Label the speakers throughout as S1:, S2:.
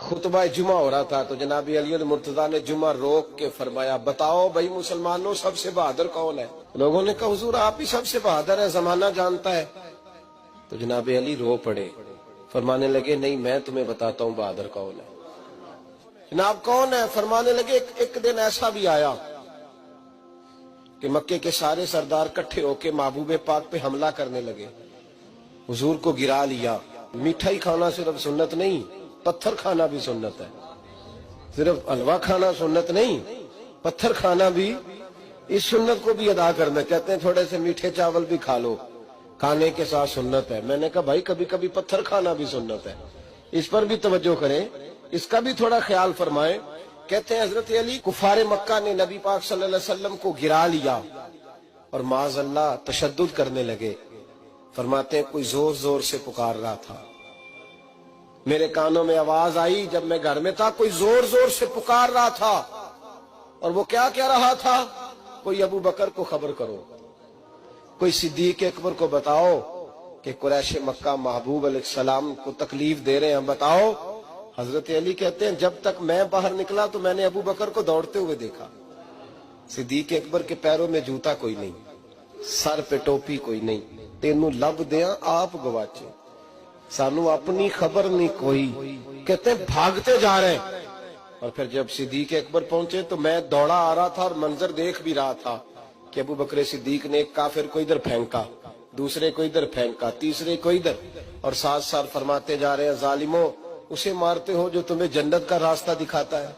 S1: خطبہ جمعہ ہو رہا تھا تو جناب علی المرتضیٰ نے جمعہ روک کے فرمایا بتاؤ بھائی مسلمانوں سب سے بہادر کون ہے؟ لوگوں نے کہا حضور آپ ہی سب سے بہادر ہے، زمانہ جانتا ہے۔ تو جناب علی رو پڑے، فرمانے لگے نہیں میں تمہیں بتاتا ہوں بہادر کون ہے۔ جناب کون ہے؟ فرمانے لگے ایک دن ایسا بھی آیا کہ مکے کے سارے سردار کٹھے ہو کے محبوب پاک پہ حملہ کرنے لگے، حضور کو گرا لیا۔ میٹھائی کھانا صرف سنت نہیں، پتھر کھانا بھی سنت ہے۔ صرف حلوہ کھانا سنت نہیں، پتھر کھانا بھی اس سنت کو بھی ادا کرنا۔ کہتے ہیں تھوڑے سے میٹھے چاول بھی کھا لو، کھانے کے ساتھ سنت ہے۔ میں نے کہا بھائی کبھی کبھی پتھر کھانا بھی سنت ہے، اس پر بھی توجہ کریں، اس کا بھی تھوڑا خیال فرمائیں۔ کہتے ہیں حضرت علی کفار مکہ نے نبی پاک صلی اللہ علیہ وسلم کو گرا لیا اور معاذ اللہ تشدد کرنے لگے۔ فرماتے ہیں کوئی زور زور سے پکار رہا تھا، میرے کانوں میں آواز آئی جب میں گھر میں تھا، کوئی زور زور سے پکار رہا تھا، اور وہ کیا کہہ رہا تھا؟ کوئی ابو بکر کو خبر کرو، کوئی صدیق اکبر کو بتاؤ کہ قریش مکہ محبوب علیہ السلام کو تکلیف دے رہے ہیں، بتاؤ۔ حضرت علی کہتے ہیں جب تک میں باہر نکلا تو میں نے ابو بکر کو دوڑتے ہوئے دیکھا، صدیق اکبر کے پیروں میں جوتا کوئی نہیں، سر پہ ٹوپی کوئی نہیں، تینوں لب دیاں آپ گواچے، سانو اپنی خبر نہیں کوئی۔ کہتے ہیں بھاگتے جا رہے ہیں، اور پھر جب صدیق اکبر پہنچے تو میں دوڑا آ رہا تھا اور منظر دیکھ بھی رہا تھا کہ ابو بکر صدیق نے ایک کافر کو ادھر پھینکا، دوسرے کو ادھر پھینکا، تیسرے کو ادھر، اور ساتھ ساتھ فرماتے جا رہے ہیں ظالموں اسے مارتے ہو جو تمہیں جنت کا راستہ دکھاتا ہے،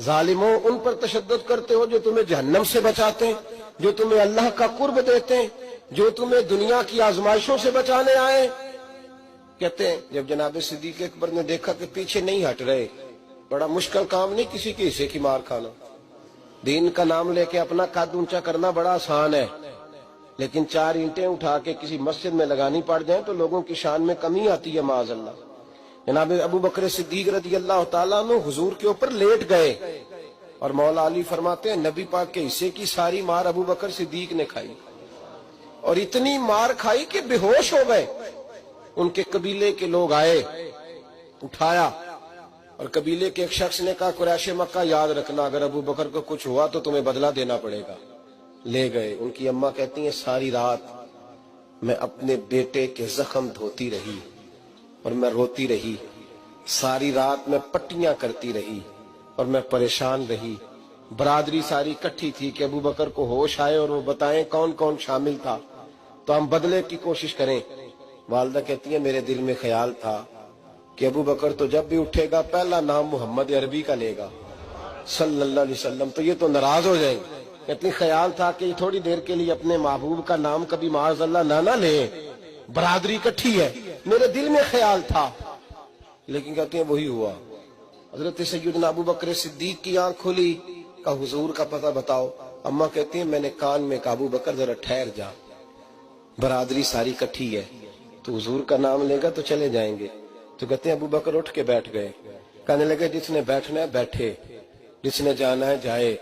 S1: ظالموں ان پر تشدد کرتے ہو جو تمہیں جہنم سے بچاتے ہیں، جو تمہیں اللہ کا قرب دیتے ہیں، جو تمہیں دنیا کی آزمائشوں سے بچانے آئے۔ کہتے ہیں جب جناب صدیق اکبر نے دیکھا کہ پیچھے نہیں ہٹ رہے، بڑا مشکل کام نہیں کسی کے حصے کی مار کھانا، دین کا نام لے کے اپنا قد اونچا کرنا بڑا آسان ہے، لیکن 4 اینٹیں اٹھا کے کسی مسجد میں لگانی پڑ جائیں تو لوگوں کی شان میں کمی آتی ہے معاذ اللہ۔ جناب ابو بکر صدیق رضی اللہ تعالیٰ عنہ حضور کے اوپر لیٹ گئے، اور مولا علی فرماتے ہیں نبی پاک کے حصے کی ساری مار ابو بکر صدیق نے کھائی، اور اتنی مار کھائی کہ بے ہوش ہو گئے۔ ان کے قبیلے کے لوگ آئے، اٹھایا، اور قبیلے کے ایک شخص نے کہا قریش مکہ یاد رکھنا اگر ابو بکر کو کچھ ہوا تو تمہیں بدلہ دینا پڑے گا۔ لے گئے۔ ان کی اماں کہتی ہیں ساری رات میں اپنے بیٹے کے زخم دھوتی رہی اور میں روتی رہی، ساری رات میں پٹیاں کرتی رہی اور میں پریشان رہی۔ برادری ساری کٹھی تھی کہ ابو بکر کو ہوش آئے اور وہ بتائیں کون کون شامل تھا تو ہم بدلے کی کوشش کریں۔ والدہ کہتی ہیں میرے دل میں خیال تھا کہ ابو بکر تو جب بھی اٹھے گا پہلا نام محمد عربی کا لے گا صلی اللہ علیہ وسلم، تو یہ تو ناراض ہو جائیں گے۔ کہتی خیال تھا کہ تھوڑی دیر کے لیے اپنے محبوب کا نام کبھی معاذ اللہ نہ لے، برادری کٹھی ہے، میرے دل میں خیال تھا، لیکن کہتے ہیں وہی ہوا۔ حضرت سیدنا ابو بکر صدیق کی آنکھ کھلی، کہا حضور کا پتہ بتاؤ۔ اماں کہتی ہیں میں نے کان میں کہا ابو بکر ذرا ٹھہر جا، برادری ساری کٹھی ہے، تو حضور کا نام لے گا تو چلے جائیں گے۔ تو کہتے ہیں ابو بکر اٹھ کے بیٹھ گئے، کہنے لگے جس نے بیٹھنا ہے بیٹھے، جس نے جانا ہے جائے۔